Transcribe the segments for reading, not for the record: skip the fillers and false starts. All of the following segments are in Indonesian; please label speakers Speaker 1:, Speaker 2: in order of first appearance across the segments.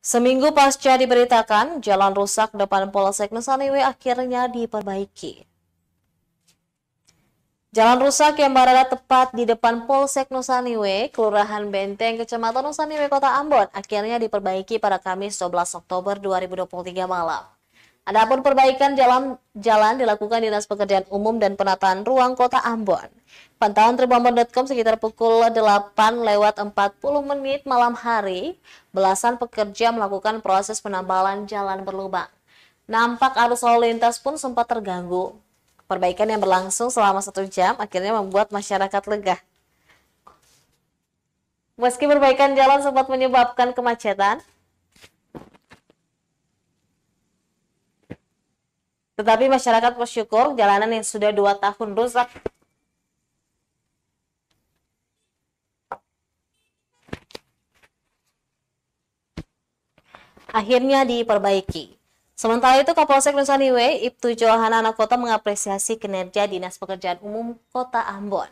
Speaker 1: Seminggu pasca diberitakan, jalan rusak depan Polsek Nusanewe akhirnya diperbaiki. Jalan rusak yang berada tepat di depan Polsek Nusanewe, Kelurahan Benteng, Kecamatan Nusanewe, Kota Ambon, akhirnya diperbaiki pada Kamis 12 Oktober 2023 malam. Adapun perbaikan jalan dilakukan Dinas Pekerjaan Umum dan Penataan Ruang Kota Ambon. Pantauan Tribunambon.com sekitar pukul 8:40 malam hari, belasan pekerja melakukan proses penambalan jalan berlubang. Nampak arus lalu lintas pun sempat terganggu. Perbaikan yang berlangsung selama 1 jam akhirnya membuat masyarakat lega. Meski perbaikan jalan sempat menyebabkan kemacetan, tetapi masyarakat bersyukur jalanan yang sudah 2 tahun rusak akhirnya diperbaiki. Sementara itu, Kapolsek Nusanewe, Ibtu Johanna Kota mengapresiasi kinerja Dinas Pekerjaan Umum Kota Ambon.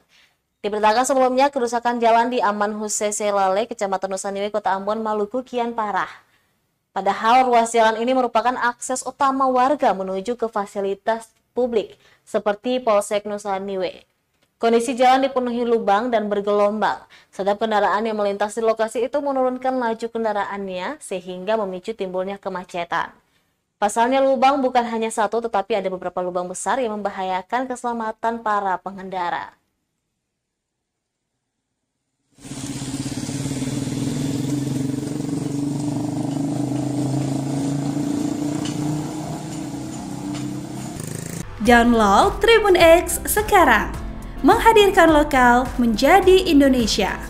Speaker 1: Diberitakan sebelumnya, kerusakan jalan di Aman Husese Lale, Kecamatan Nusanewe, Kota Ambon, Maluku kian parah. Padahal ruas jalan ini merupakan akses utama warga menuju ke fasilitas publik seperti Polsek Nusanewe. Kondisi jalan dipenuhi lubang dan bergelombang, sedang kendaraan yang melintas di lokasi itu menurunkan laju kendaraannya sehingga memicu timbulnya kemacetan. Pasalnya lubang bukan hanya satu tetapi ada beberapa lubang besar yang membahayakan keselamatan para pengendara.
Speaker 2: Download Tribun X sekarang, menghadirkan lokal menjadi Indonesia.